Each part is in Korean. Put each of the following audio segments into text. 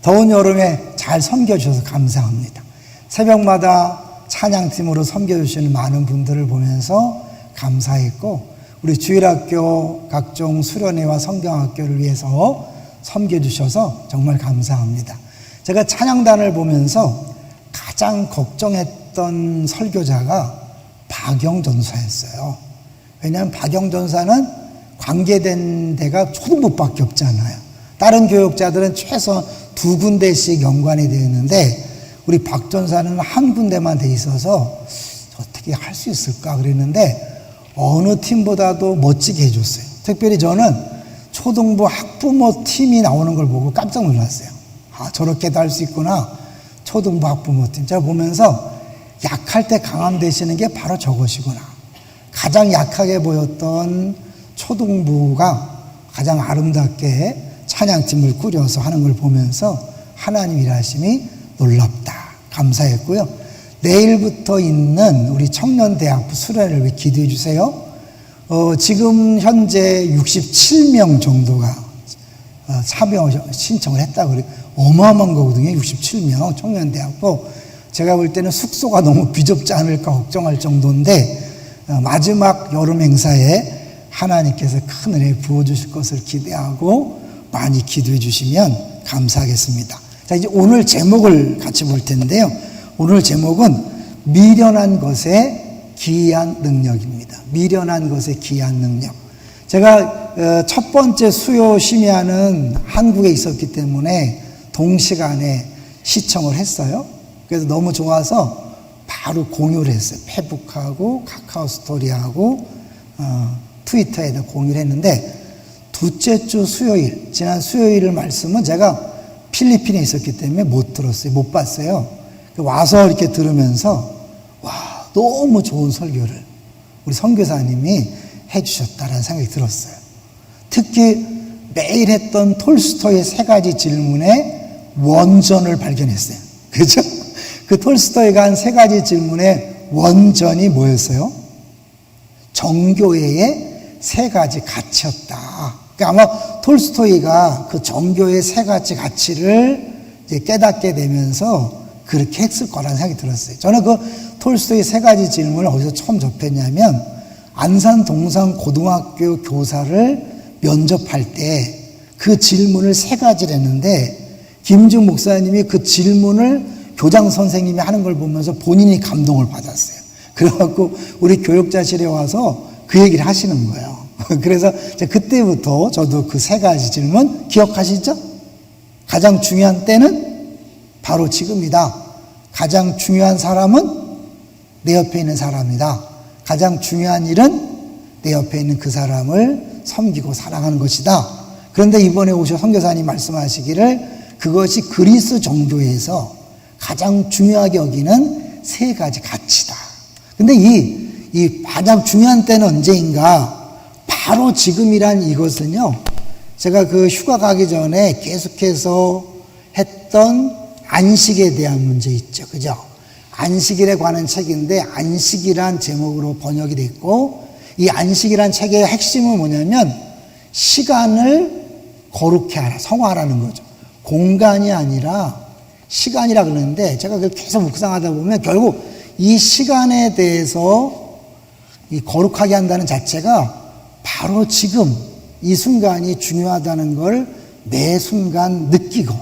더운 여름에 잘 섬겨주셔서 감사합니다. 새벽마다 찬양팀으로 섬겨주시는 많은 분들을 보면서 감사했고, 우리 주일학교 각종 수련회와 성경학교를 위해서 섬겨주셔서 정말 감사합니다. 제가 찬양단을 보면서 가장 걱정했던 설교자가 박영 전사였어요. 왜냐하면 박영 전사는 관계된 데가 초등부밖에 없잖아요. 다른 교역자들은 최소 2군데씩 연관이 되어 있는데 우리 박 전사는 한 군데만 돼 있어서 어떻게 할 수 있을까 그랬는데 어느 팀보다도 멋지게 해줬어요. 특별히 저는 초등부 학부모 팀이 나오는 걸 보고 깜짝 놀랐어요. 아, 저렇게도 할 수 있구나. 초등부 학부모 팀. 제가 보면서 약할 때 강함 되시는 게 바로 저것이구나. 가장 약하게 보였던 초등부가 가장 아름답게 찬양팀을 꾸려서 하는 걸 보면서 하나님 일하심이 놀랍다. 감사했고요. 내일부터 있는 우리 청년대학부 수련회를 위해 기도해 주세요. 지금 현재 67명 정도가 참여 신청을 했다고 그래요. 어마어마한 거거든요. 67명 청년대학부. 제가 볼 때는 숙소가 너무 비좁지 않을까 걱정할 정도인데 마지막 여름 행사에 하나님께서 큰 은혜 부어주실 것을 기대하고 많이 기도해 주시면 감사하겠습니다. 자, 이제 오늘 제목을 같이 볼 텐데요. 오늘 제목은 미련한 것의 기이한 능력입니다. 미련한 것의 기이한 능력. 제가 첫 번째 수요 심야는 한국에 있었기 때문에 동시간에 시청을 했어요. 그래서 너무 좋아서 바로 공유를 했어요. 페북하고 카카오 스토리하고 트위터에다 공유를 했는데 둘째 주 수요일, 지난 수요일 말씀은 제가 필리핀에 있었기 때문에 못 들었어요. 못 봤어요. 와서 이렇게 들으면서 와, 너무 좋은 설교를 우리 선교사님이 해주셨다라는 생각이 들었어요. 특히 매일 했던 톨스토이의 3가지 질문의 원전을 발견했어요. 그죠? 그 톨스토이가 한 3가지 질문의 원전이 뭐였어요? 정교회의 3가지 가치였다. 그러니까 아마 톨스토이가 그 정교의 3가지 가치를 이제 깨닫게 되면서 그렇게 했을 거라는 생각이 들었어요. 저는 그 톨스토이 3가지 질문을 어디서 처음 접했냐면 안산 동산 고등학교 교사를 면접할 때 그 질문을 3가지를 했는데 김준 목사님이 그 질문을 교장 선생님이 하는 걸 보면서 본인이 감동을 받았어요. 그래갖고 우리 교육자실에 와서 그 얘기를 하시는 거예요. 그래서 그때부터 저도 그 3가지 질문 기억하시죠? 가장 중요한 때는 바로 지금이다. 가장 중요한 사람은 내 옆에 있는 사람이다. 가장 중요한 일은 내 옆에 있는 그 사람을 섬기고 사랑하는 것이다. 그런데 이번에 오셔 선교사님 말씀하시기를 그것이 그리스 종교에서 가장 중요하게 여기는 3가지 가치다. 근데 이 가장 중요한 때는 언제인가? 바로 지금이란 이것은요, 제가 그 휴가 가기 전에 계속해서 했던 안식에 대한 문제 있죠. 그죠? 안식일에 관한 책인데 안식이란 제목으로 번역이 됐고, 이 안식이란 책의 핵심은 뭐냐면 시간을 거룩히 하라, 성화하라는 거죠. 공간이 아니라 시간이라 그러는데 제가 그걸 계속 묵상하다 보면 결국 이 시간에 대해서 이 거룩하게 한다는 자체가 바로 지금 이 순간이 중요하다는 걸 매 순간 느끼고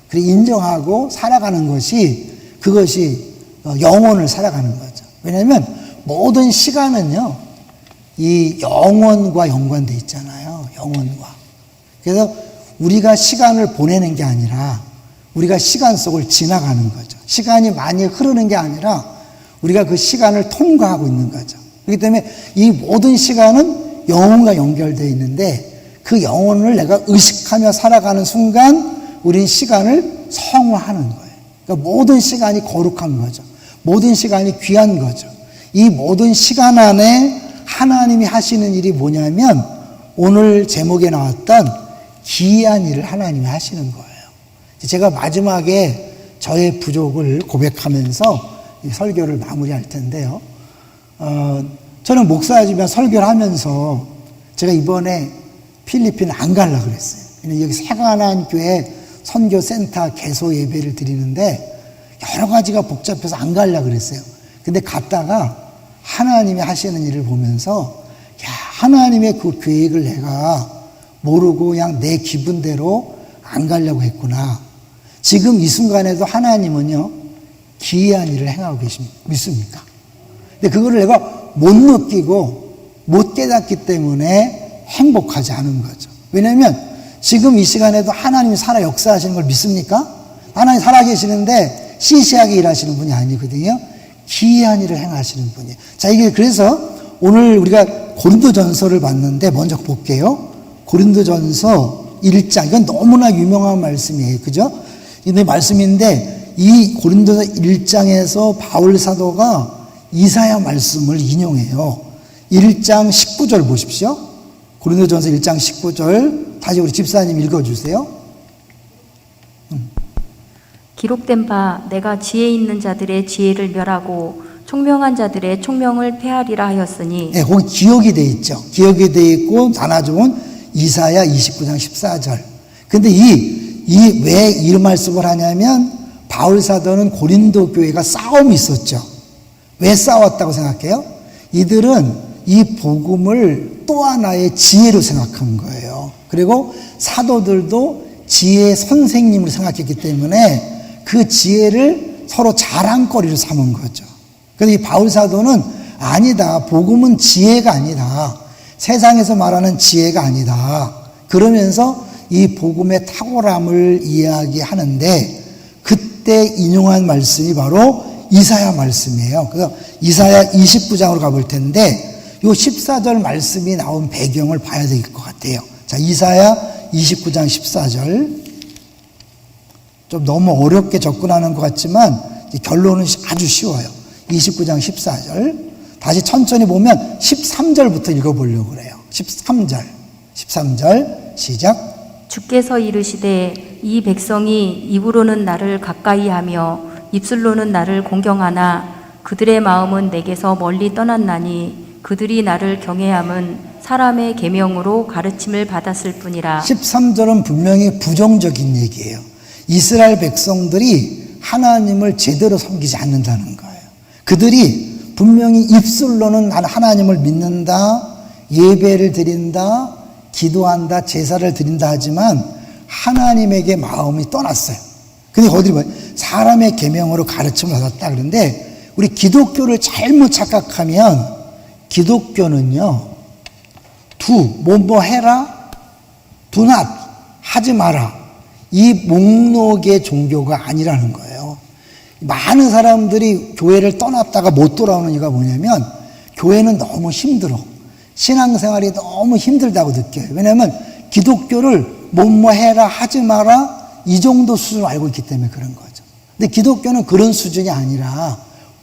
그리고 인정하고 살아가는 것이 그것이 영혼을 살아가는 거죠. 왜냐하면 모든 시간은요, 이 영혼과 연관되어 있잖아요. 영혼과. 그래서 우리가 시간을 보내는 게 아니라 우리가 시간 속을 지나가는 거죠. 시간이 많이 흐르는 게 아니라 우리가 그 시간을 통과하고 있는 거죠. 그렇기 때문에 이 모든 시간은 영혼과 연결되어 있는데 그 영혼을 내가 의식하며 살아가는 순간 우린 시간을 성화하는 거예요. 그러니까 모든 시간이 거룩한 거죠. 모든 시간이 귀한 거죠. 이 모든 시간 안에 하나님이 하시는 일이 뭐냐면 오늘 제목에 나왔던 기이한 일을 하나님이 하시는 거예요. 제가 마지막에 저의 부족을 고백하면서 이 설교를 마무리할 텐데요. 저는 목사지만 설교를 하면서 제가 이번에 필리핀 안 가려고 그랬어요. 여기 세간한 교회 선교센터 개소 예배를 드리는데 여러 가지가 복잡해서 안 가려고 그랬어요. 근데 갔다가 하나님이 하시는 일을 보면서 하나님의 그 계획을 내가 모르고 그냥 내 기분대로 안 가려고 했구나. 지금 이 순간에도 하나님은요, 기이한 일을 행하고 계십니까? 믿습니까? 근데 그거를 내가 못 느끼고 못 깨닫기 때문에 행복하지 않은 거죠. 왜냐하면 지금 이 시간에도 하나님이 살아 역사하시는 걸 믿습니까? 하나님 살아계시는데 시시하게 일하시는 분이 아니거든요. 기이한 일을 행하시는 분이에요. 자, 이게 그래서 오늘 우리가 고린도전서를 봤는데 먼저 볼게요. 고린도전서 1장. 이건 너무나 유명한 말씀이에요. 그죠? 이 말씀인데 이 고린도서 1장에서 바울 사도가 이사야 말씀을 인용해요. 1장 19절 보십시오. 고린도전서 1장 19절 다시 우리 집사님 읽어주세요. 기록된 바 내가 지혜 있는 자들의 지혜를 멸하고 총명한 자들의 총명을 폐하리라 하였으니. 네, 거기 기억이 돼 있죠. 기억이 돼 있고 나눠주면 이사야 29장 14절. 근데 왜 이 말씀을 하냐면 바울 사도는 고린도 교회가 싸움이 있었죠. 왜 싸웠다고 생각해요? 이들은 이 복음을 또 하나의 지혜로 생각한 거예요. 그리고 사도들도 지혜의 선생님으로 생각했기 때문에 그 지혜를 서로 자랑거리로 삼은 거죠. 그런데 이 바울 사도는 아니다. 복음은 지혜가 아니다. 세상에서 말하는 지혜가 아니다. 그러면서 이 복음의 탁월함을 이야기하는데 그때 인용한 말씀이 바로 이사야 말씀이에요. 그래서 이사야 29장으로 가볼 텐데 이 14절 말씀이 나온 배경을 봐야 될 것 같아요. 자, 이사야 29장 14절. 좀 너무 어렵게 접근하는 것 같지만 결론은 아주 쉬워요. 29장 14절. 다시 천천히 보면 13절부터 읽어보려고 그래요. 13절 시작. 주께서 이르시되 이 백성이 입으로는 나를 가까이하며 입술로는 나를 공경하나 그들의 마음은 내게서 멀리 떠났나니 그들이 나를 경외함은 사람의 계명으로 가르침을 받았을 뿐이라. 13절은 분명히 부정적인 얘기예요. 이스라엘 백성들이 하나님을 제대로 섬기지 않는다는 거예요. 그들이 분명히 입술로는 나는 하나님을 믿는다, 예배를 드린다, 기도한다, 제사를 드린다 하지만 하나님에게 마음이 떠났어요. 근데 거기 뭐 사람의 계명으로 가르침을 받았다 그러는데 우리 기독교를 잘못 착각하면 기독교는요, 뭐 해라, do not, 하지 마라, 이 목록의 종교가 아니라는 거예요. 많은 사람들이 교회를 떠났다가 못 돌아오는 이유가 뭐냐면 교회는 너무 힘들어. 신앙생활이 너무 힘들다고 느껴요. 왜냐하면 기독교를 뭐 해라, 하지 마라, 이 정도 수준을 알고 있기 때문에 그런 거죠. 근데 기독교는 그런 수준이 아니라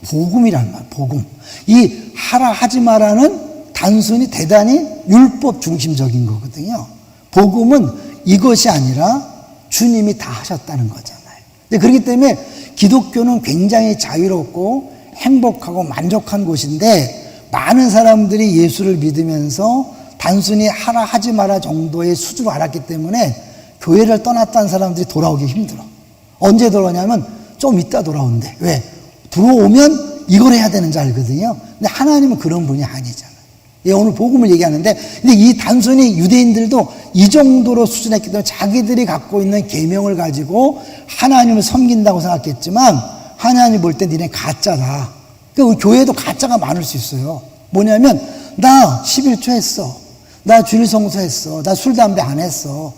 복음이란 말, 복음. 이 하라, 하지 마라는 단순히 대단히 율법 중심적인 거거든요. 복음은 이것이 아니라 주님이 다 하셨다는 거잖아요. 근데 그렇기 때문에 기독교는 굉장히 자유롭고 행복하고 만족한 곳인데 많은 사람들이 예수를 믿으면서 단순히 하라 하지 마라 정도의 수준으로 알았기 때문에 교회를 떠났다는 사람들이 돌아오기 힘들어. 언제 돌아오냐면 좀 이따 돌아온대. 왜? 들어오면 이걸 해야 되는 줄 알거든요. 근데 하나님은 그런 분이 아니잖아요. 예, 오늘 복음을 얘기하는데 근데 이 단순히 유대인들도 이 정도로 수준했기 때문에 자기들이 갖고 있는 계명을 가지고 하나님을 섬긴다고 생각했지만 하나님 볼 때 니네 가짜다. 그러니까 교회에도 가짜가 많을 수 있어요. 뭐냐면 나 11조 했어. 나 주일 성수했어. 나 술 담배 안 했어.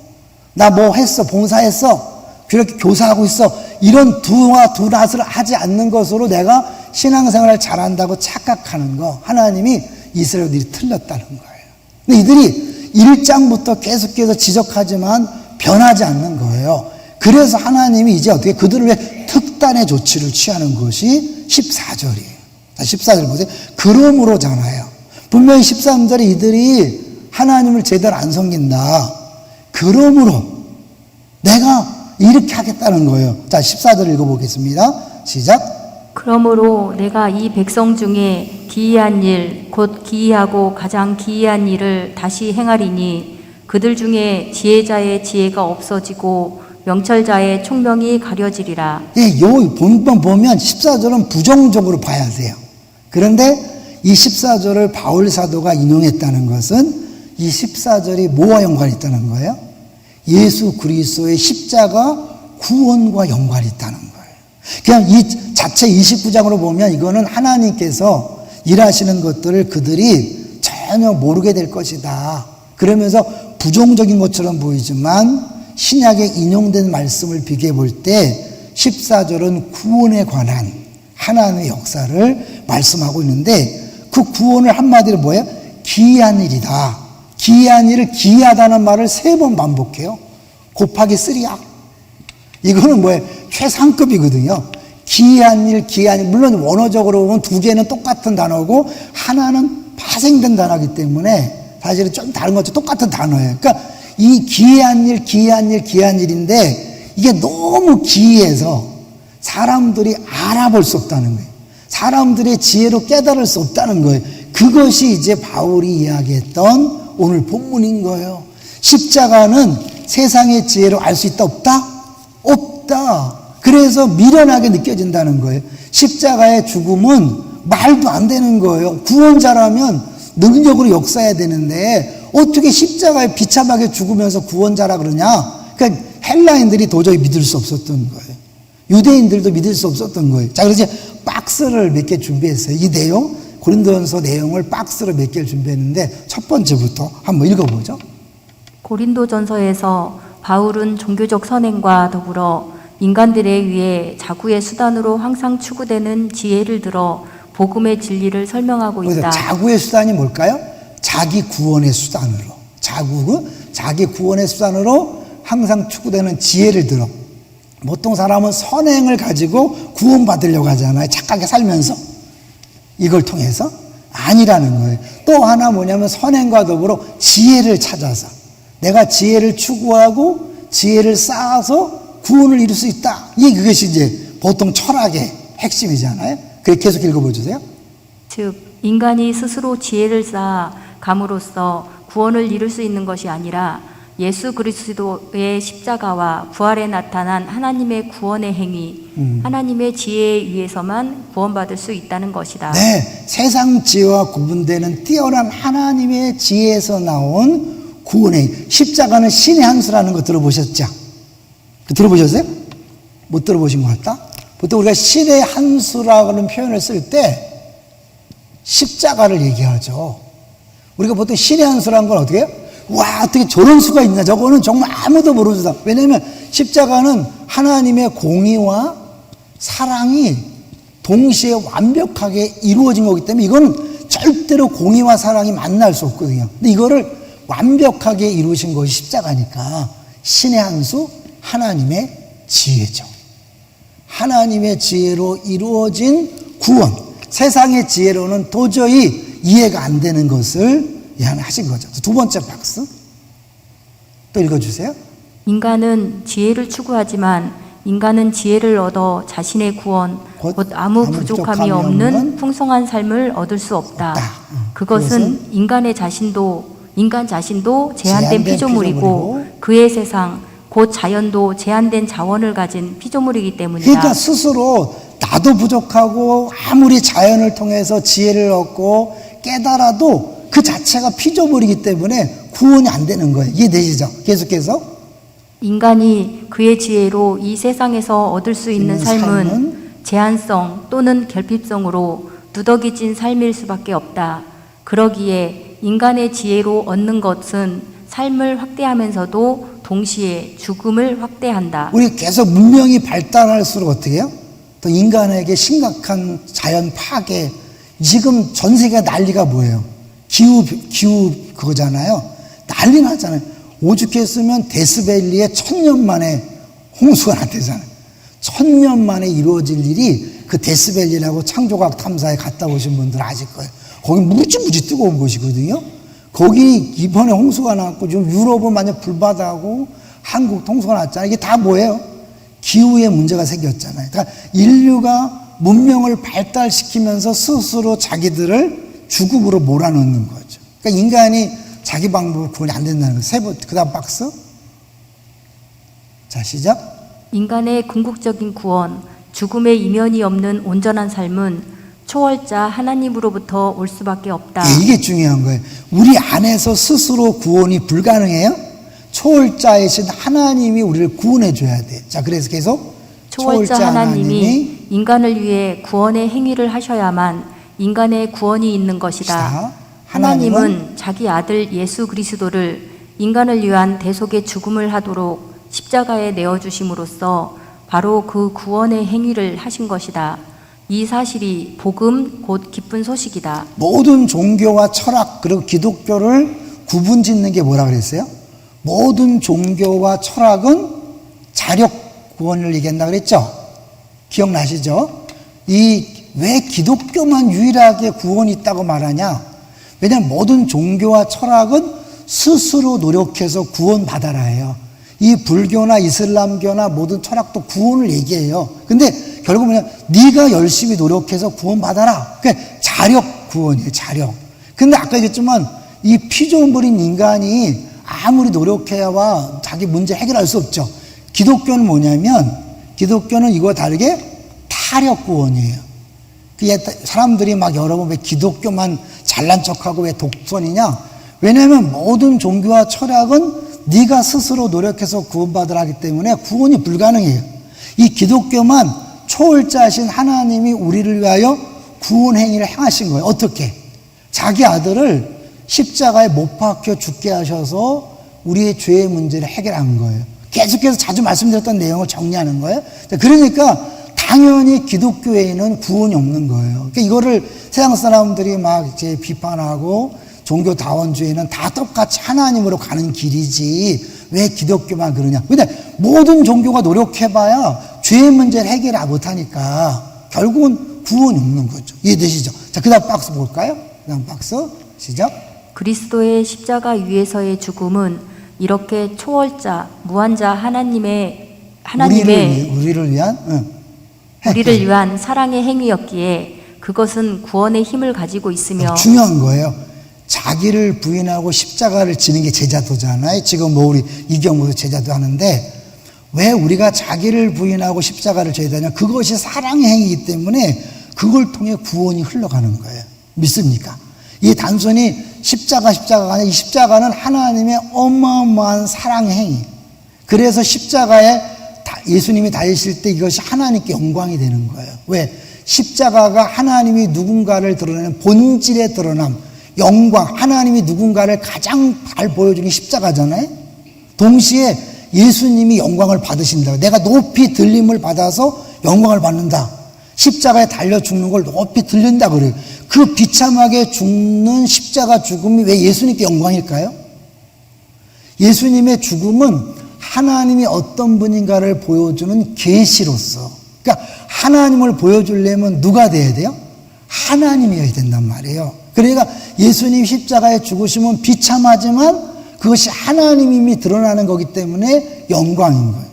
나 뭐 했어. 봉사했어. 그렇게 교사하고 있어. 이런 두와 두낫을 하지 않는 것으로 내가 신앙생활을 잘한다고 착각하는 거. 하나님이 이스라엘들이 틀렸다는 거예요. 근데 이들이 1장부터 계속해서 지적하지만 변하지 않는 거예요. 그래서 하나님이 이제 어떻게 그들을 위해 특단의 조치를 취하는 것이 14절이에요. 14절 보세요. 그러므로잖아요. 분명히 13절에 이들이 하나님을 제대로 안 섬긴다. 그러므로 내가 이렇게 하겠다는 거예요. 자, 14절 읽어보겠습니다. 시작. 그러므로 내가 이 백성 중에 기이한 일, 곧 기이하고 가장 기이한 일을 다시 행하리니 그들 중에 지혜자의 지혜가 없어지고 명철자의 총명이 가려지리라. 예, 요 본문 보면 14절은 부정적으로 봐야 돼요. 그런데 이 14절을 바울 사도가 인용했다는 것은 이 14절이 뭐와 연관이 있다는 거예요? 예수 그리스도의 십자가 구원과 연관이 있다는 거예요. 그냥 이 자체 29장으로 보면 이거는 하나님께서 일하시는 것들을 그들이 전혀 모르게 될 것이다. 그러면서 부정적인 것처럼 보이지만 신약에 인용된 말씀을 비교해 볼 때 14절은 구원에 관한 하나님의 역사를 말씀하고 있는데 그 구원을 한마디로 뭐예요? 기이한 일이다. 기이한 일을 기이하다는 말을 3번 반복해요. 곱하기 3야. 이거는 뭐예요? 최상급이거든요. 기이한 일, 기이한 일. 물론 원어적으로 보면 2개는 똑같은 단어고 하나는 파생된 단어이기 때문에 사실은 좀 다른 것도 똑같은 단어예요. 그러니까 이 기이한 일, 기이한 일, 기이한 일인데 이게 너무 기이해서 사람들이 알아볼 수 없다는 거예요. 사람들의 지혜로 깨달을 수 없다는 거예요. 그것이 이제 바울이 이야기했던 오늘 본문인 거예요. 십자가는 세상의 지혜로 알 수 있다 없다? 없다. 그래서 미련하게 느껴진다는 거예요. 십자가의 죽음은 말도 안 되는 거예요. 구원자라면 능력으로 역사해야 되는데 어떻게 십자가에 비참하게 죽으면서 구원자라 그러냐? 그러니까 헬라인들이 도저히 믿을 수 없었던 거예요. 유대인들도 믿을 수 없었던 거예요. 자, 그래서 박스를 몇 개 준비했어요. 이 내용, 고린도전서 내용을 박스로 몇 개를 준비했는데 첫 번째부터 한번 읽어보죠. 고린도전서에서 바울은 종교적 선행과 더불어 인간들에 의해 자구의 수단으로 항상 추구되는 지혜를 들어 복음의 진리를 설명하고 있다. 자구의 수단이 뭘까요? 자기 구원의 수단으로. 자기 구원의 수단으로 항상 추구되는 지혜를 들어. 보통 사람은 선행을 가지고 구원받으려고 하잖아요. 착하게 살면서. 이걸 통해서 아니라는 거예요. 또 하나 뭐냐면 선행과 더불어 지혜를 찾아서 내가 지혜를 추구하고 지혜를 쌓아서 구원을 이룰 수 있다. 그것이 이제 보통 철학의 핵심이잖아요. 그래 계속 읽어보세요. 즉 인간이 스스로 지혜를 쌓아 감으로써 구원을 이룰 수 있는 것이 아니라 예수 그리스도의 십자가와 부활에 나타난 하나님의 구원의 행위, 하나님의 지혜에 의해서만 구원받을 수 있다는 것이다. 네, 세상 지혜와 구분되는 뛰어난 하나님의 지혜에서 나온 구원의 십자가는 신의 한 수라는 거 들어보셨죠? 들어보셨어요? 못 들어보신 것 같다? 보통 우리가 신의 한 수라는 표현을 쓸 때 십자가를 얘기하죠. 우리가 보통 신의 한 수라는 건 어떻게 해요? 와, 어떻게 저런 수가 있나? 저거는 정말 아무도 모르는 수다. 왜냐하면 십자가는 하나님의 공의와 사랑이 동시에 완벽하게 이루어진 거기 때문에 이거는 절대로 공의와 사랑이 만날 수 없거든요. 근데 이거를 완벽하게 이루신 것이 십자가니까 신의 한 수, 하나님의 지혜죠. 하나님의 지혜로 이루어진 구원. 세상의 지혜로는 도저히 이해가 안 되는 것을 하신 거죠. 두 번째 박스 또 읽어주세요. 인간은 지혜를 추구하지만 인간은 지혜를 얻어 자신의 구원, 곧 아무 부족함이 없는 풍성한 삶을 얻을 수 없다. 그것은 인간 자신도 제한된 피조물이고 그의 세상, 곧 자연도 제한된 자원을 가진 피조물이기 때문이다. 그러니까 스스로 나도 부족하고 아무리 자연을 통해서 지혜를 얻고 깨달아도 그 자체가 피조물이기 때문에 구원이 안 되는 거예요. 이해되시죠? 계속해서 인간이 그의 지혜로 이 세상에서 얻을 수 있는 삶은 제한성 또는 결핍성으로 누더기진 삶일 수밖에 없다. 그러기에 인간의 지혜로 얻는 것은 삶을 확대하면서도 동시에 죽음을 확대한다. 우리 계속 문명이 발달할수록 어떻게 해요? 또 인간에게 심각한 자연 파괴. 지금 전 세계 난리가 뭐예요? 기후 그거잖아요. 난리 나잖아요. 오죽했으면 데스밸리에 1000년 만에 홍수가 났대잖아요. 1000년 만에 이루어질 일이 그 데스밸리라고 창조과학 탐사에 갔다 오신 분들 아실 거예요. 거기 무지무지 뜨거운 곳이거든요. 거기 이번에 홍수가 났고 지금 유럽은 완전 불바다고 한국도 홍수가 났잖아요. 이게 다 뭐예요? 기후에 문제가 생겼잖아요. 그러니까 인류가 문명을 발달시키면서 스스로 자기들을 죽음으로 몰아넣는 거죠. 그러니까 인간이 자기 방법으로 구원이 안 된다는 거예요. 그 다음 박스. 자, 시작. 인간의 궁극적인 구원, 죽음의 이면이 없는 온전한 삶은 초월자 하나님으로부터 올 수밖에 없다. 예, 이게 중요한 거예요. 우리 안에서 스스로 구원이 불가능해요. 초월자이신 하나님이 우리를 구원해 줘야 돼. 자, 그래서 계속 초월자 하나님이 인간을 위해 구원의 행위를 하셔야만 인간의 구원이 있는 것이다. 하나님은 자기 아들 예수 그리스도를 인간을 위한 대속의 죽음을 하도록 십자가에 내어주심으로써 바로 그 구원의 행위를 하신 것이다. 이 사실이 복음 곧 기쁜 소식이다. 모든 종교와 철학 그리고 기독교를 구분짓는 게 뭐라 그랬어요? 모든 종교와 철학은 자력 구원을 얘기한다 그랬죠? 기억나시죠? 왜 기독교만 유일하게 구원이 있다고 말하냐? 왜냐하면 모든 종교와 철학은 스스로 노력해서 구원받아라 해요. 이 불교나 이슬람교나 모든 철학도 구원을 얘기해요. 근데 결국 뭐냐? 네가 열심히 노력해서 구원받아라. 그러니까 자력 구원이에요. 자력. 근데 아까 얘기했지만 이 피조물 버린 인간이 아무리 노력해야 자기 문제 해결할 수 없죠. 기독교는 뭐냐면 기독교는 이거와 다르게 타력 구원이에요. 그게 사람들이 막 여러 번 왜 기독교만 잘난 척하고 왜 독선이냐? 왜냐하면 모든 종교와 철학은 네가 스스로 노력해서 구원받으라 하기 때문에 구원이 불가능해요. 이 기독교만 초월자신 하나님이 우리를 위하여 구원 행위를 행하신 거예요. 어떻게? 자기 아들을 십자가에 못 박혀 죽게 하셔서 우리의 죄의 문제를 해결한 거예요. 계속해서 자주 말씀드렸던 내용을 정리하는 거예요. 그러니까 당연히 기독교에는 구원이 없는 거예요. 그러니까 이거를 세상 사람들이 막 이제 비판하고 종교 다원주의는 다 똑같이 하나님으로 가는 길이지 왜 기독교만 그러냐. 근데 모든 종교가 노력해봐야 죄의 문제를 해결 못하니까 결국은 구원이 없는 거죠. 이해되시죠? 자, 그 다음 박스 볼까요? 그 다음 박스 시작. 그리스도의 십자가 위에서의 죽음은 이렇게 초월자, 무한자 하나님의 우리를 위한 사랑의 행위였기에 그것은 구원의 힘을 가지고 있으며 중요한 거예요. 자기를 부인하고 십자가를 지는 게 제자도잖아요. 지금 뭐 우리 이경무도 제자도 하는데 왜 우리가 자기를 부인하고 십자가를 져야 되냐? 그것이 사랑의 행위이기 때문에 그걸 통해 구원이 흘러가는 거예요. 믿습니까? 이게 단순히 십자가가 아니라 이 십자가는 하나님의 어마어마한 사랑의 행위. 그래서 십자가에 예수님이 달리실 때 이것이 하나님께 영광이 되는 거예요. 왜? 십자가가 하나님이 누군가를 드러내는 본질의 드러남, 영광, 하나님이 누군가를 가장 잘 보여주는 십자가잖아요. 동시에 예수님이 영광을 받으신다. 내가 높이 들림을 받아서 영광을 받는다. 십자가에 달려 죽는 걸 높이 들린다 그래요. 그 비참하게 죽는 십자가 죽음이 왜 예수님께 영광일까요? 예수님의 죽음은 하나님이 어떤 분인가를 보여주는 계시로서, 그러니까 하나님을 보여주려면 누가 돼야 돼요? 하나님이어야 된단 말이에요. 그러니까 예수님 십자가에 죽으시면 비참하지만 그것이 하나님임이 드러나는 거기 때문에 영광인 거예요.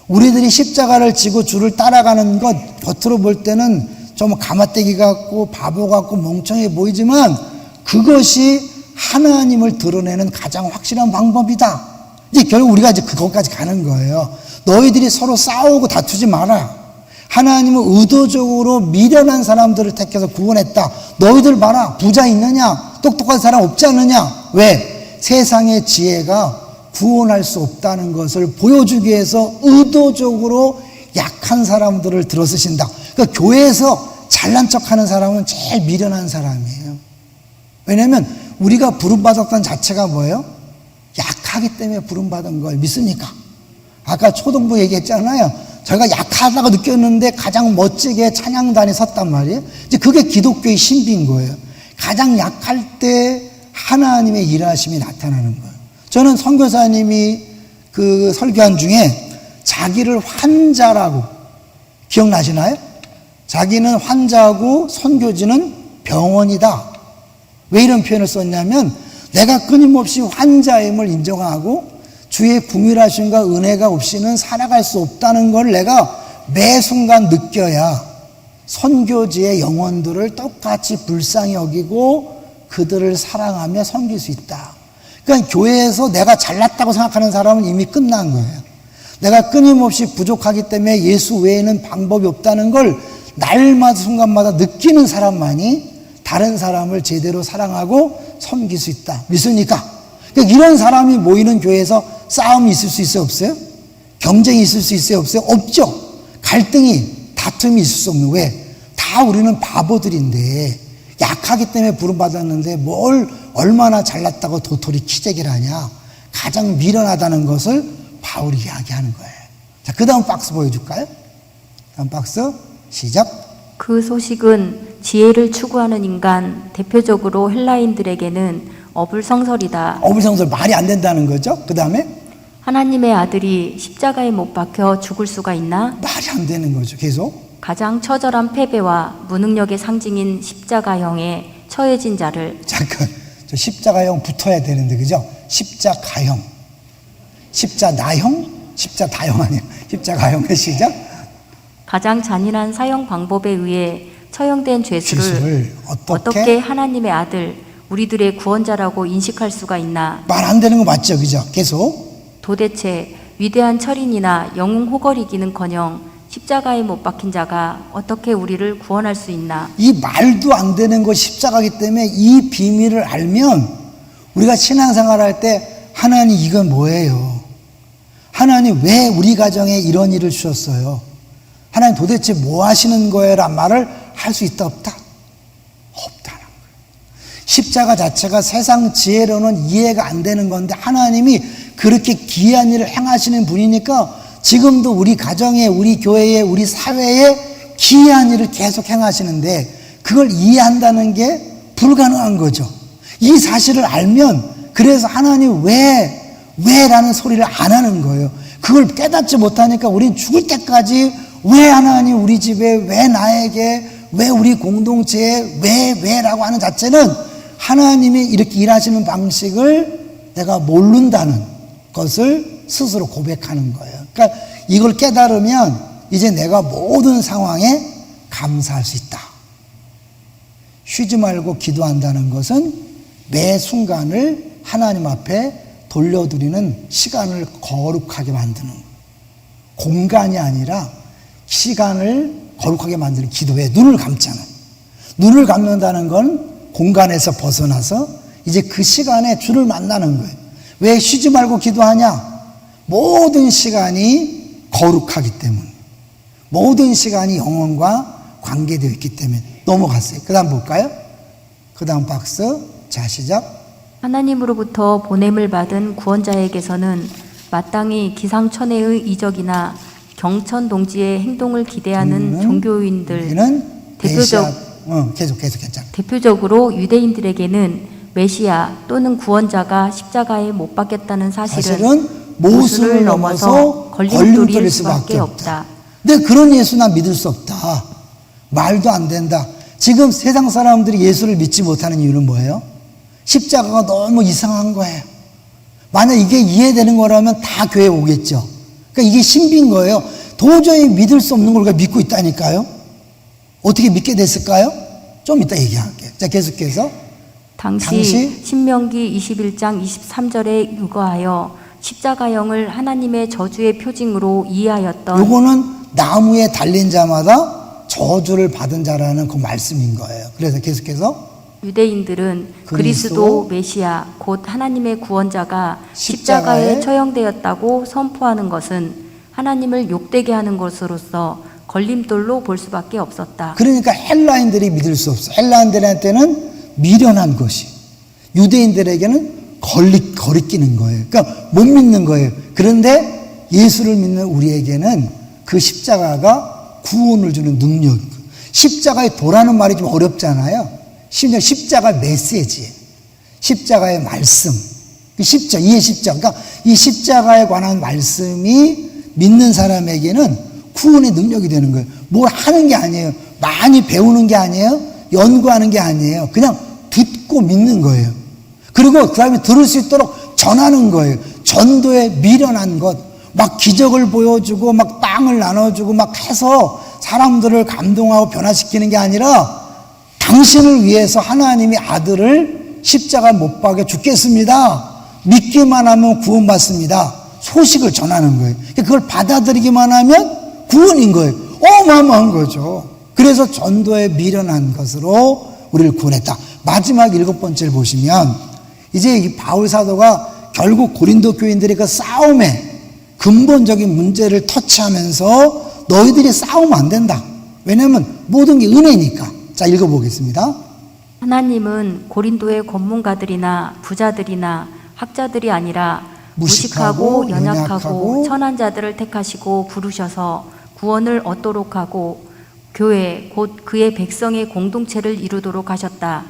우리들이 십자가를 지고 주를 따라가는 것 겉으로 볼 때는 좀 가마떼기 같고 바보 같고 멍청해 보이지만 그것이 하나님을 드러내는 가장 확실한 방법이다. 이제 결국 우리가 이제 그것까지 가는 거예요. 너희들이 서로 싸우고 다투지 마라. 하나님은 의도적으로 미련한 사람들을 택해서 구원했다. 너희들 봐라. 부자 있느냐? 똑똑한 사람 없지 않느냐? 왜? 세상의 지혜가 구원할 수 없다는 것을 보여주기 위해서 의도적으로 약한 사람들을 들어 쓰신다. 그러니까 교회에서 잘난 척하는 사람은 제일 미련한 사람이에요. 왜냐하면 우리가 부름받았다는 자체가 뭐예요? 약하기 때문에 부름받은 걸 믿습니까? 아까 초등부 얘기했잖아요. 저희가 약하다고 느꼈는데 가장 멋지게 찬양단에 섰단 말이에요. 이제 그게 기독교의 신비인 거예요. 가장 약할 때 하나님의 일하심이 나타나는 거예요. 저는 선교사님이 그 설교한 중에 자기를 환자라고, 기억나시나요? 자기는 환자고 선교지는 병원이다. 왜 이런 표현을 썼냐면 내가 끊임없이 환자임을 인정하고 주의 궁일하심과 은혜가 없이는 살아갈 수 없다는 걸 내가 매 순간 느껴야 선교지의 영혼들을 똑같이 불쌍히 여기고 그들을 사랑하며 섬길 수 있다. 그러니까 교회에서 내가 잘났다고 생각하는 사람은 이미 끝난 거예요. 내가 끊임없이 부족하기 때문에 예수 외에는 방법이 없다는 걸 날마다 순간마다 느끼는 사람만이 다른 사람을 제대로 사랑하고 섬길 수 있다. 믿습니까? 그러니까 이런 사람이 모이는 교회에서 싸움이 있을 수 있어요? 없어요? 경쟁이 있을 수 있어요? 없어요? 없죠. 갈등이, 다툼이 있을 수 없는. 왜? 다 우리는 바보들인데 약하기 때문에 부름받았는데 뭘 얼마나 잘났다고 도토리 키재기를 하냐. 가장 미련하다는 것을 바울이 이야기하는 거예요. 자, 그 다음 박스 보여줄까요? 다음 박스 시작. 그 소식은 지혜를 추구하는 인간, 대표적으로 헬라인들에게는 어불성설이다. 어불성설 말이 안 된다는 거죠. 그 다음에 하나님의 아들이 십자가에 못 박혀 죽을 수가 있나? 말이 안 되는 거죠. 계속. 가장 처절한 패배와 무능력의 상징인 십자가형에 처해진 자를. 잠깐, 저 십자가형 붙어야 되는데, 그죠? 십자가형. 십자나형? 십자다형 아니에요. 십자가형의 시작. 가장 잔인한 사형 방법에 의해 처형된 죄수를 죄수를 어떻게 하나님의 아들, 우리들의 구원자라고 인식할 수가 있나? 말 안 되는 거 맞죠? 그죠? 계속. 도대체 위대한 철인이나 영웅 호걸이기는커녕 십자가에 못 박힌 자가 어떻게 우리를 구원할 수 있나? 이 말도 안 되는 거 십자가기 때문에 이 비밀을 알면 우리가 신앙생활할 때 하나님 이건 뭐예요? 하나님 왜 우리 가정에 이런 일을 주셨어요? 하나님 도대체 뭐 하시는 거예요? 라는 말을 할 수 있다 없다? 없다는 거예요. 십자가 자체가 세상 지혜로는 이해가 안 되는 건데 하나님이 그렇게 귀한 일을 행하시는 분이니까 지금도 우리 가정에, 우리 교회에, 우리 사회에 기이한 일을 계속 행하시는데 그걸 이해한다는 게 불가능한 거죠. 이 사실을 알면 그래서 하나님 왜라는 소리를 안 하는 거예요. 그걸 깨닫지 못하니까 우린 죽을 때까지 왜 하나님 우리 집에, 왜 나에게, 왜 우리 공동체에, 왜라고 하는 자체는 하나님이 이렇게 일하시는 방식을 내가 모른다는 것을 스스로 고백하는 거예요. 그러니까 이걸 깨달으면 이제 내가 모든 상황에 감사할 수 있다. 쉬지 말고 기도한다는 것은 매 순간을 하나님 앞에 돌려드리는 시간을 거룩하게 만드는 거예요. 공간이 아니라 시간을 거룩하게 만드는 기도에 눈을 감잖아요. 눈을 감는다는 건 공간에서 벗어나서 이제 그 시간에 주를 만나는 거예요. 왜 쉬지 말고 기도하냐? 모든 시간이 거룩하기 때문에, 모든 시간이 영혼과 관계되어 있기 때문에. 넘어갔어요. 그 다음 볼까요? 그 다음 박스. 자, 시작. 하나님으로부터 보냄을 받은 구원자에게서는 마땅히 기상천외의 이적이나 경천 동지의 행동을 기대하는 종교인들, 계속 괜찮아. 대표적으로 유대인들에게는 메시아 또는 구원자가 십자가에 못 박혔다는 사실은 모순을 넘어서 걸림돌일 수밖에 없다. 근데 그런 예수 난 믿을 수 없다. 말도 안 된다. 지금 세상 사람들이 예수를 믿지 못하는 이유는 뭐예요? 십자가가 너무 이상한 거예요. 만약 이게 이해되는 거라면 다 교회 오겠죠. 그러니까 이게 신비인 거예요. 도저히 믿을 수 없는 걸 우리가 믿고 있다니까요. 어떻게 믿게 됐을까요? 좀 이따 얘기할게요. 자, 계속해서. 당시 신명기 21장 23절에 유거하여 십자가형을 하나님의 저주의 표징으로 이해하였던, 요거는 나무에 달린 자마다 저주를 받은 자라는 그 말씀인 거예요. 그래서 계속해서 유대인들은 그리스도 메시아 곧 하나님의 구원자가 십자가에 십자가에 처형되었다고 선포하는 것은 하나님을 욕되게 하는 것으로서 걸림돌로 볼 수밖에 없었다. 그러니까 헬라인들이 믿을 수 없어. 헬라인들한테는 미련한 것이, 유대인들에게는 거리끼는 거예요. 그러니까 못 믿는 거예요. 그런데 예수를 믿는 우리에게는 그 십자가가 구원을 주는 능력. 십자가에 도라는 말이 좀 어렵잖아요. 심지어 십자가 메시지, 십자가의 말씀, 이해 십자가. 그러니까 이 십자가에 관한 말씀이 믿는 사람에게는 구원의 능력이 되는 거예요. 뭘 하는 게 아니에요. 많이 배우는 게 아니에요. 연구하는 게 아니에요. 그냥 듣고 믿는 거예요. 그리고 그 다음에 들을 수 있도록 전하는 거예요. 전도에 미련한 것, 막 기적을 보여주고 막 빵을 나눠주고 막 해서 사람들을 감동하고 변화시키는 게 아니라 당신을 위해서 하나님이 아들을 십자가 못 박여 죽겠습니다. 믿기만 하면 구원받습니다. 소식을 전하는 거예요. 그걸 받아들이기만 하면 구원인 거예요. 어마어마한 거죠. 그래서 전도에 미련한 것으로 우리를 구원했다. 마지막 7번째를 보시면 이제 이 바울 사도가 결국 고린도 교인들의 그 싸움의 근본적인 문제를 터치하면서 너희들이 싸우면 안 된다. 왜냐하면 모든 게 은혜니까. 자, 읽어보겠습니다. 하나님은 고린도의 권문가들이나 부자들이나 학자들이 아니라 무식하고 연약하고 천한 자들을 택하시고 부르셔서 구원을 얻도록 하고 교회 곧 그의 백성의 공동체를 이루도록 하셨다.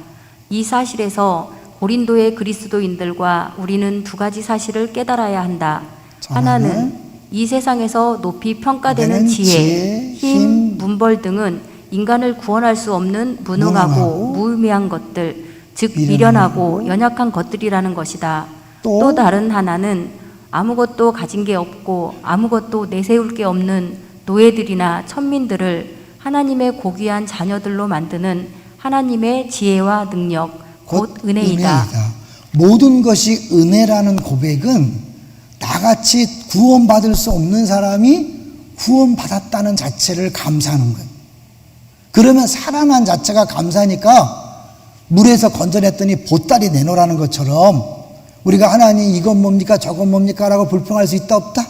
이 사실에서 고린도의 그리스도인들과 우리는 두 가지 사실을 깨달아야 한다. 하나는 이 세상에서 높이 평가되는 지혜, 힘, 문벌 등은 인간을 구원할 수 없는 무능하고 무의미한 것들, 즉 미련하고 연약한 것들이라는 것이다. 또 다른 하나는 아무것도 가진 게 없고 아무것도 내세울 게 없는 노예들이나 천민들을 하나님의 고귀한 자녀들로 만드는 하나님의 지혜와 능력, 곧 은혜이다. 모든 것이 은혜라는 고백은 나같이 구원받을 수 없는 사람이 구원받았다는 자체를 감사하는 거예요. 그러면 살아난 자체가 감사하니까 물에서 건져냈더니 보따리 내놓으라는 것처럼 우리가 하나님 이건 뭡니까 저건 뭡니까 라고 불평할 수 있다 없다?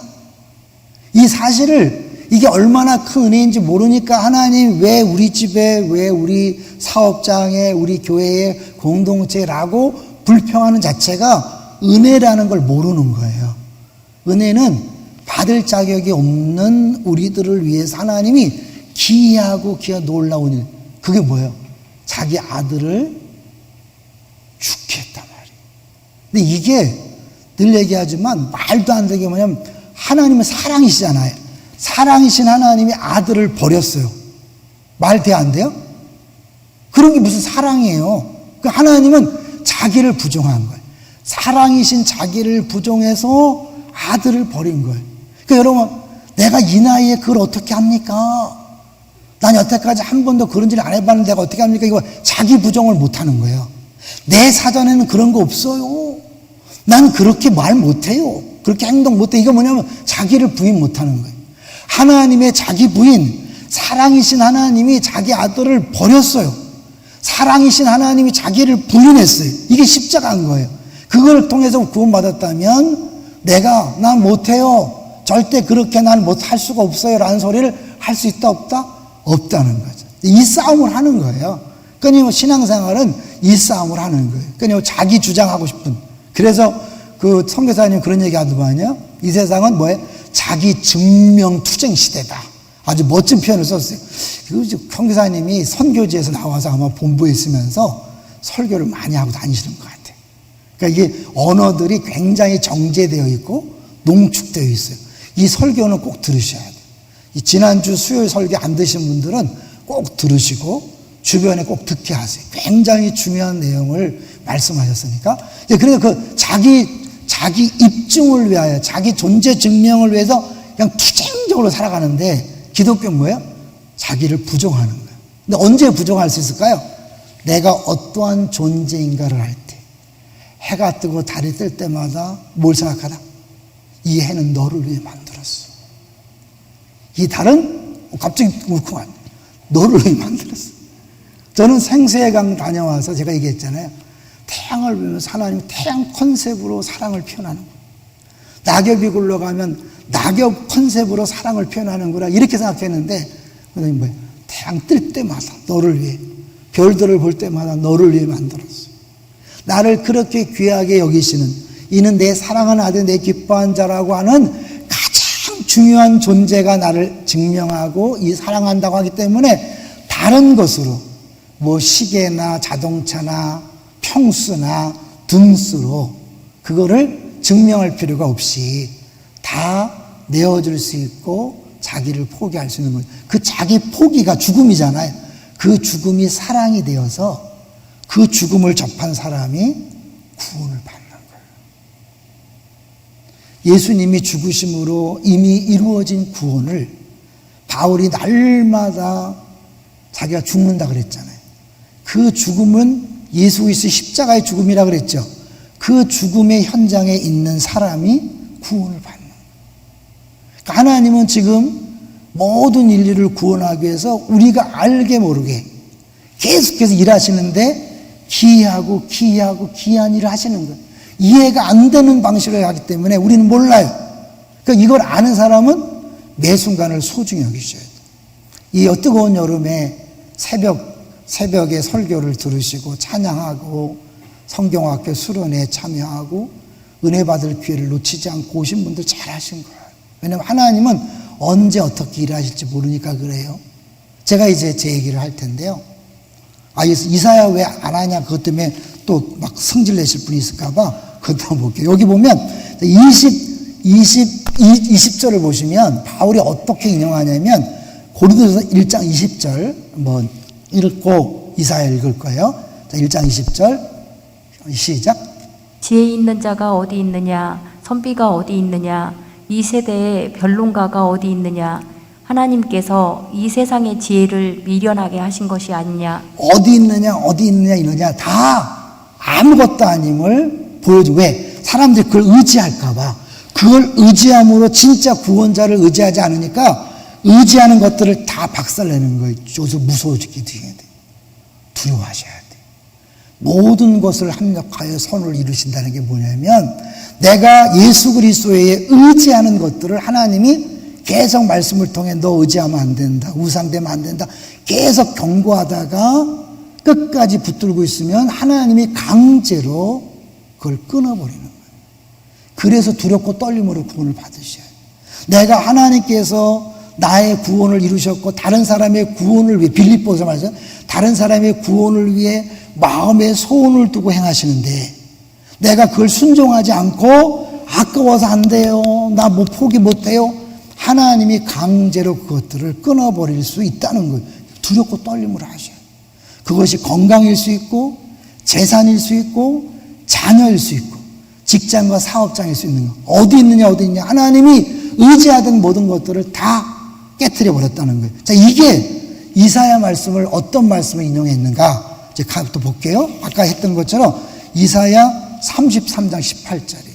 이 사실을 이게 얼마나 큰 은혜인지 모르니까 하나님 왜 우리 집에 왜 우리 사업장에 우리 교회에 공동체라고 불평하는 자체가 은혜라는 걸 모르는 거예요. 은혜는 받을 자격이 없는 우리들을 위해서 하나님이 기이하고 귀한 놀라운 일. 그게 뭐예요? 자기 아들을 죽게 했단 말이에요. 근데 이게 늘 얘기하지만 말도 안 되게 뭐냐면 하나님은 사랑이시잖아요. 사랑이신 하나님이 아들을 버렸어요. 말 돼 안 돼요? 그런 게 무슨 사랑이에요? 그 하나님은 자기를 부정한 거예요. 사랑이신 자기를 부정해서 아들을 버린 거예요. 그러니까 여러분, 내가 이 나이에 그걸 어떻게 합니까? 난 여태까지 한 번도 그런 일을 안 해봤는데 내가 어떻게 합니까? 이거 자기 부정을 못 하는 거예요. 내 사전에는 그런 거 없어요. 난 그렇게 말 못해요. 그렇게 행동 못해. 이거 뭐냐면 자기를 부인 못하는 거예요. 하나님의 자기 부인, 사랑이신 하나님이 자기 아들을 버렸어요. 사랑이신 하나님이 자기를 부인했어요. 이게 십자가인 거예요. 그걸 통해서 구원받았다면 난 못해요. 절대 그렇게 난 못할 수가 없어요. 라는 소리를 할 수 있다 없다? 없다는 거죠. 이 싸움을 하는 거예요. 그러니까 신앙생활은 이 싸움을 하는 거예요. 그러니까 자기 주장하고 싶은. 그래서 그 선교사님 그런 얘기 하더만요. 이 세상은 뭐예요? 자기 증명 투쟁 시대다. 아주 멋진 표현을 썼어요. 선교사님이 선교지에서 나와서 아마 본부에 있으면서 설교를 많이 하고 다니시는 것 같아요. 그러니까 이게 언어들이 굉장히 정제되어 있고 농축되어 있어요. 이 설교는 꼭 들으셔야 돼요. 이 지난주 수요일 설교 안 드신 분들은 꼭 들으시고 주변에 꼭 듣게 하세요. 굉장히 중요한 내용을 말씀하셨으니까. 그래서 그 자기 입증을 위하여 자기 존재 증명을 위해서 그냥 투쟁적으로 살아가는데 기독교는 뭐예요? 자기를 부정하는 거예요. 근데 언제 부정할 수 있을까요? 내가 어떠한 존재인가를 할 때. 해가 뜨고 달이 뜰 때마다 뭘 생각하다? 이 해는 너를 위해 만들었어. 이 달은 갑자기 울컥한 너를 위해 만들었어. 저는 생수해강 다녀와서 제가 얘기했잖아요. 태양을 보면서 하나님이 태양 컨셉으로 사랑을 표현하는 거예요. 낙엽이 굴러가면 낙엽 컨셉으로 사랑을 표현하는구나 이렇게 생각했는데 그다음에 뭐예요? 태양 뜰 때마다 너를 위해, 별들을 볼 때마다 너를 위해 만들었어. 나를 그렇게 귀하게 여기시는 이는 내 사랑하는 아들 내 기뻐한 자라고 하는 가장 중요한 존재가 나를 증명하고 이 사랑한다고 하기 때문에 다른 것으로 뭐 시계나 자동차나 평수나 등수로 그거를 증명할 필요가 없이 다 내어줄 수 있고 자기를 포기할 수 있는 거예요. 그 자기 포기가 죽음이잖아요. 그 죽음이 사랑이 되어서 그 죽음을 접한 사람이 구원을 받는 거예요. 예수님이 죽으심으로 이미 이루어진 구원을 바울이 날마다 자기가 죽는다 그랬잖아요. 그 죽음은 예수 그리스도의 십자가의 죽음이라 그랬죠. 그 죽음의 현장에 있는 사람이 구원을 받는 거예요. 그러니까 하나님은 지금 모든 인류를 구원하기 위해서 우리가 알게 모르게 계속해서 일하시는데 기이한 일을 하시는 거예요. 이해가 안 되는 방식으로 하기 때문에 우리는 몰라요. 그러니까 이걸 아는 사람은 매 순간을 소중히 여기셔야 돼요. 이 뜨거운 여름에 새벽에 설교를 들으시고 찬양하고 성경학교 수련회에 참여하고 은혜 받을 기회를 놓치지 않고 오신 분들 잘하신 거예요. 왜냐하면 하나님은 언제 어떻게 일하실지 모르니까 그래요. 제가 이제 제 얘기를 할 텐데요. 이사야 왜 안 하냐 그것 때문에 또 막 성질 내실 분이 있을까봐 그것도 한번 볼게요. 여기 보면 20절을 보시면 바울이 어떻게 인용하냐면 고린도서 1장 20절 한번 읽고 이사야 읽을 거예요. 자, 1장 20절 시작. 지혜 있는 자가 어디 있느냐? 선비가 어디 있느냐? 이 세대에 변론가가 어디 있느냐? 하나님께서 이 세상의 지혜를 미련하게 하신 것이 아니냐? 어디 있느냐 다 아무것도 아님을 보여주고, 왜? 사람들이 그걸 의지할까봐. 그걸 의지함으로 진짜 구원자를 의지하지 않으니까 의지하는 것들을 다 박살내는 거예요. 여기서 무서워지게 돼요. 두려워하셔야 돼요. 모든 것을 합력하여 선을 이루신다는 게 뭐냐면, 내가 예수 그리스도에 의지하는 것들을 하나님이 계속 말씀을 통해 너 의지하면 안 된다, 우상되면 안 된다 계속 경고하다가 끝까지 붙들고 있으면 하나님이 강제로 그걸 끊어버리는 거예요. 그래서 두렵고 떨림으로 구원을 받으셔야 해요. 내가 하나님께서 나의 구원을 이루셨고 다른 사람의 구원을 위해, 빌립보서 말이죠, 다른 사람의 구원을 위해 마음에 소원을 두고 행하시는데 내가 그걸 순종하지 않고 아까워서 안 돼요, 나 뭐 포기 못해요, 하나님이 강제로 그것들을 끊어버릴 수 있다는 거예요. 두렵고 떨림으로 하셔요. 그것이 건강일 수 있고 재산일 수 있고 자녀일 수 있고 직장과 사업장일 수 있는 거. 어디 있느냐 하나님이 의지하던 모든 것들을 다 깨트려 버렸다는 거예요. 자, 이게 이사야 말씀을 어떤 말씀을 인용했는가 이제 또 볼게요. 아까 했던 것처럼 이사야 33장 18절에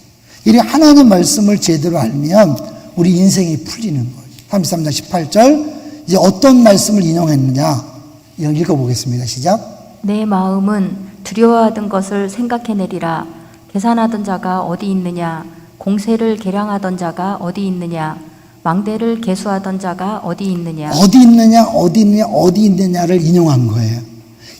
이렇게 하나님 말씀을 제대로 알면 우리 인생이 풀리는 거예요. 33장 18절 이제 어떤 말씀을 인용했느냐 읽어보겠습니다. 시작. 내 마음은 두려워하던 것을 생각해내리라. 계산하던 자가 어디 있느냐? 공세를 계량하던 자가 어디 있느냐? 망대를 계수하던 자가 어디 있느냐? 어디 있느냐를 인용한 거예요.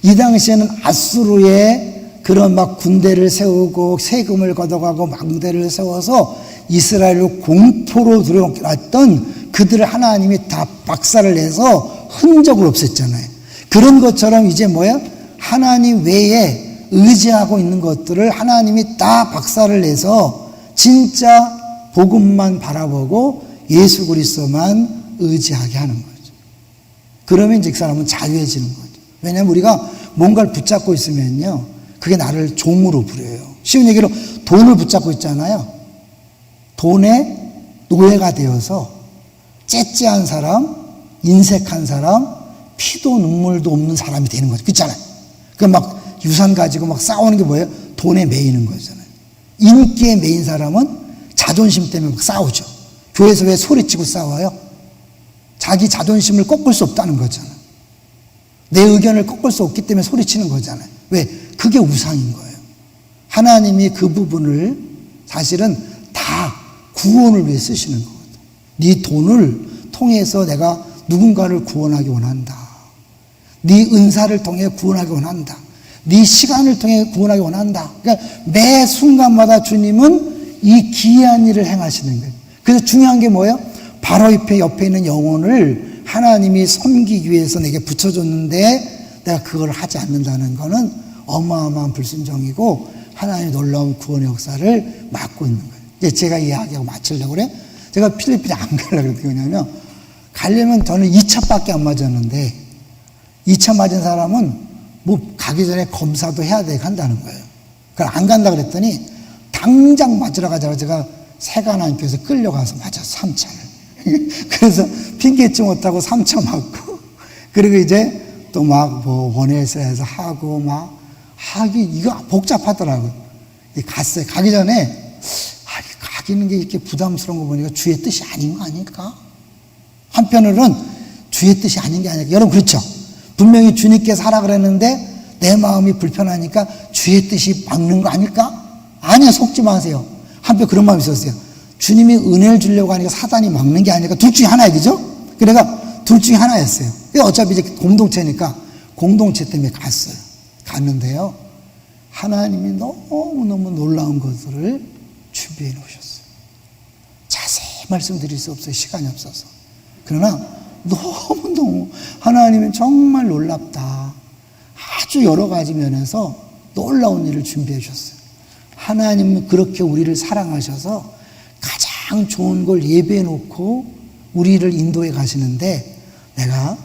이 당시에는 아수르의 그런 막 군대를 세우고 세금을 걷어가고 망대를 세워서 이스라엘을 공포로 들여왔던 그들을 하나님이 다 박살을 내서 흔적을 없앴잖아요. 그런 것처럼 이제 뭐야? 하나님 외에 의지하고 있는 것들을 하나님이 다 박살을 내서 진짜 복음만 바라보고 예수 그리스도만 의지하게 하는 거죠. 그러면 이제 그 사람은 자유해지는 거죠. 왜냐하면 우리가 뭔가를 붙잡고 있으면요, 그게 나를 종으로 부려요. 쉬운 얘기로 돈을 붙잡고 있잖아요. 돈의 노예가 되어서 째째한 사람, 인색한 사람, 피도 눈물도 없는 사람이 되는 거죠. 그렇잖아요. 그 막 유산 가지고 막 싸우는 게 뭐예요? 돈에 매이는 거잖아요. 인기에 매인 사람은 자존심 때문에 막 싸우죠. 교회에서 왜 소리치고 싸워요? 자기 자존심을 꺾을 수 없다는 거잖아요. 내 의견을 꺾을 수 없기 때문에 소리치는 거잖아요. 왜? 그게 우상인 거예요. 하나님이 그 부분을 사실은 다 구원을 위해 쓰시는 거거든요. 네 돈을 통해서 내가 누군가를 구원하기 원한다. 네 은사를 통해 구원하기 원한다. 네 시간을 통해 구원하기 원한다. 그러니까 매 순간마다 주님은 이 기이한 일을 행하시는 거예요. 그래서 중요한 게 뭐예요? 바로 옆에 있는 영혼을 하나님이 섬기기 위해서 내게 붙여줬는데 내가 그걸 하지 않는다는 거는 어마어마한 불순종이고 하나님의 놀라운 구원의 역사를 막고 있는 거예요. 이제 제가 이야기하고 마치려고 그래. 제가 필리핀에 안 가려고 그러냐면, 가려면 저는 2차밖에 안 맞았는데 2차 맞은 사람은 뭐 가기 전에 검사도 해야 되고 한다는 거예요. 그걸 안 간다 그랬더니 당장 맞으러 가자고 제가 세관하님께서 끌려가서 맞았어, 3차를. 그래서 핑계치 못하고 3차 맞고, 그리고 이제 또 막 뭐 원해서 해서 하고 막 하기, 이거 복잡하더라고요. 갔어요. 가기 전에 바뀌는 게 이렇게 부담스러운 거 보니까 주의 뜻이 아닌 거 아닐까? 한편으로는 주의 뜻이 아닌 게 아닐까? 여러분 그렇죠? 분명히 주님께서 하라 그랬는데 내 마음이 불편하니까 주의 뜻이 막는 거 아닐까? 아니야, 속지 마세요. 한편 그런 마음이 있었어요. 주님이 은혜를 주려고 하니까 사단이 막는 게 아닐까? 둘 중에 하나야, 그죠? 그러니까 둘 중에 하나였어요. 어차피 이제 공동체니까 공동체 때문에 갔어요. 갔는데요. 하나님이 너무너무 놀라운 것들을 준비해 놓으셨어요. 자세히 말씀드릴 수 없어요. 시간이 없어서. 그러나 너무너무 하나님은 정말 놀랍다. 아주 여러 가지 면에서 놀라운 일을 준비해 주셨어요. 하나님은 그렇게 우리를 사랑하셔서 가장 좋은 걸 예배해 놓고 우리를 인도해 가시는데 내가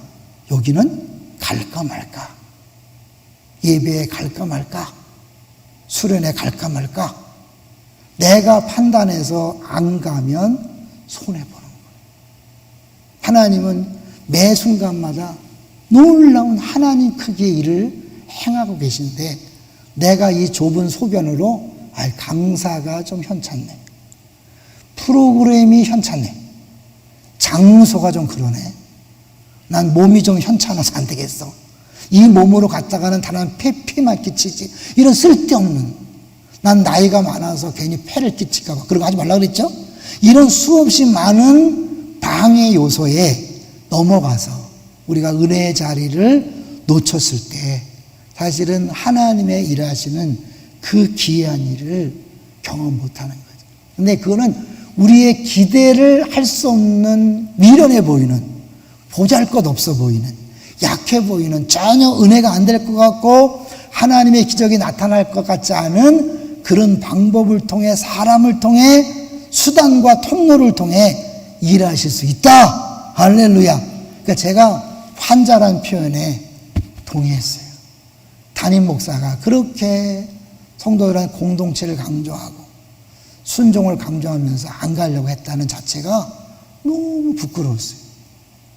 여기는 갈까 말까, 예배에 갈까 말까, 수련회 갈까 말까, 내가 판단해서 안 가면 손해보는 거예요. 하나님은 매 순간마다 놀라운 하나님 크기의 일을 행하고 계신데 내가 이 좁은 소견으로 강사가 좀 현찮네, 프로그램이 현찮네, 장소가 좀 그러네, 난 몸이 좀 현찮아서 안 되겠어, 이 몸으로 갔다가는 다른 폐만 끼치지, 이런 쓸데없는, 난 나이가 많아서 괜히 폐를 끼칠까 봐 그런 거 하지 말라 그랬죠? 이런 수없이 많은 방해 요소에 넘어가서 우리가 은혜의 자리를 놓쳤을 때 사실은 하나님의 일하시는 그 기이한 일을 경험 못하는 거죠. 근데 그거는 우리의 기대를 할 수 없는 미련해 보이는, 보잘것없어 보이는, 약해 보이는, 전혀 은혜가 안 될 것 같고 하나님의 기적이 나타날 것 같지 않은 그런 방법을 통해, 사람을 통해, 수단과 통로를 통해 일하실 수 있다. 할렐루야. 그러니까 제가 환자란 표현에 동의했어요. 담임 목사가 그렇게 성도들한 공동체를 강조하고 순종을 강조하면서 안 가려고 했다는 자체가 너무 부끄러웠어요.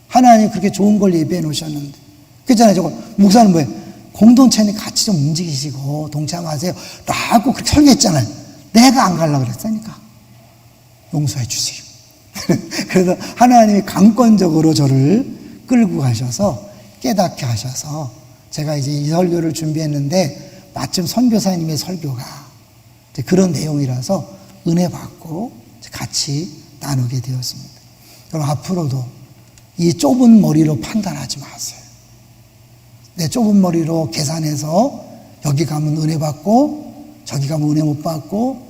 하나님 그렇게 좋은 걸 예배해 놓으셨는데. 그렇잖아요. 저거 목사는 뭐예요? 공동체니 같이 좀 움직이시고 동참하세요 라고 그렇게 설교했잖아요. 내가 안 가려고 그랬으니까 용서해 주세요. 그래서 하나님이 강권적으로 저를 끌고 가셔서 깨닫게 하셔서 제가 이제 이 설교를 준비했는데 마침 선교사님의 설교가 그런 내용이라서 은혜 받고 같이 나누게 되었습니다. 그럼 앞으로도 이 좁은 머리로 판단하지 마세요. 내 좁은 머리로 계산해서 여기 가면 은혜 받고 저기 가면 은혜 못 받고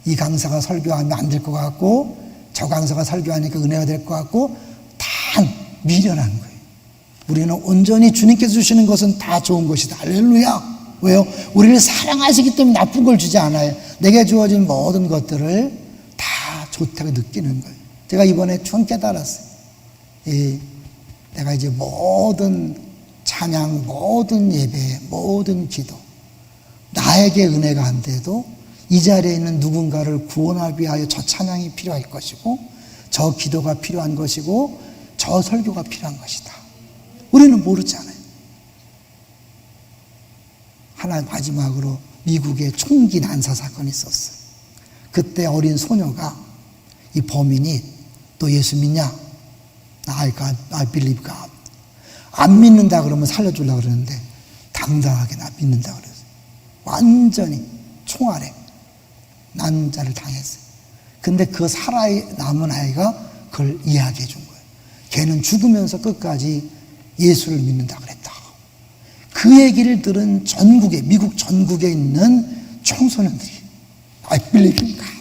이 강사가 설교하면 안 될 것 같고 저 강사가 설교하니까 은혜가 될 것 같고 다 미련한 거예요. 우리는 온전히 주님께서 주시는 것은 다 좋은 것이다. 할렐루야. 왜요? 우리를 사랑하시기 때문에 나쁜 걸 주지 않아요. 내게 주어진 모든 것들을 다 좋다고 느끼는 거예요. 제가 이번에 좀 깨달았어요. 내가 이제 모든 찬양, 모든 예배, 모든 기도, 나에게 은혜가 안 돼도 이 자리에 있는 누군가를 구원하기 위하여 저 찬양이 필요할 것이고 저 기도가 필요한 것이고 저 설교가 필요한 것이다. 우리는 모르잖아요. 하나 마지막으로 미국의 총기 난사 사건이 있었어요. 그때 어린 소녀가 이 범인이 너 예수 믿냐? I believe God. 안 믿는다 그러면 살려주려고 그러는데 당당하게 나 믿는다 그랬어요. 완전히 총알에 난자를 당했어요. 근데 그 살아남은 아이가 그걸 이야기해 준 거예요. 걔는 죽으면서 끝까지 예수를 믿는다 그랬다. 그 얘기를 들은 전국에, 미국 전국에 있는 청소년들이 I believe in God.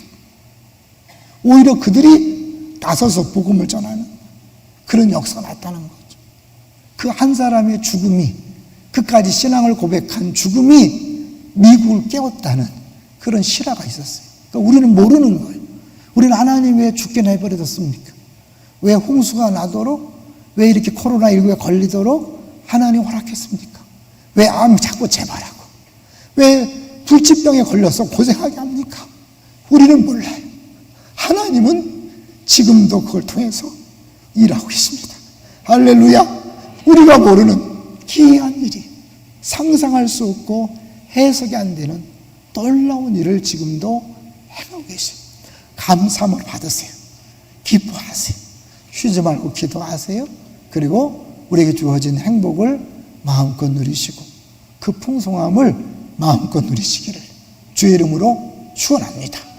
오히려 그들이 나서서 복음을 전하는 그런 역사가 나타난 거죠. 그 한 사람의 죽음이, 그까지 신앙을 고백한 죽음이 미국을 깨웠다는 그런 실화가 있었어요. 그러니까 우리는 모르는 거예요. 우리는 하나님 왜 죽게 내버려뒀습니까? 왜 홍수가 나도록, 왜 이렇게 코로나19에 걸리도록 하나님 허락했습니까? 왜 암 자꾸 재발하고, 왜 불치병에 걸려서 고생하게 합니까? 우리는 몰라요. 하나님은 지금도 그걸 통해서 일하고 있습니다. 할렐루야. 우리가 모르는 기이한 일이, 상상할 수 없고 해석이 안 되는 놀라운 일을 지금도 행하고 계십니다. 감사함을 받으세요. 기뻐하세요. 쉬지 말고 기도하세요. 그리고 우리에게 주어진 행복을 마음껏 누리시고 그 풍성함을 마음껏 누리시기를 주의 이름으로 축원합니다.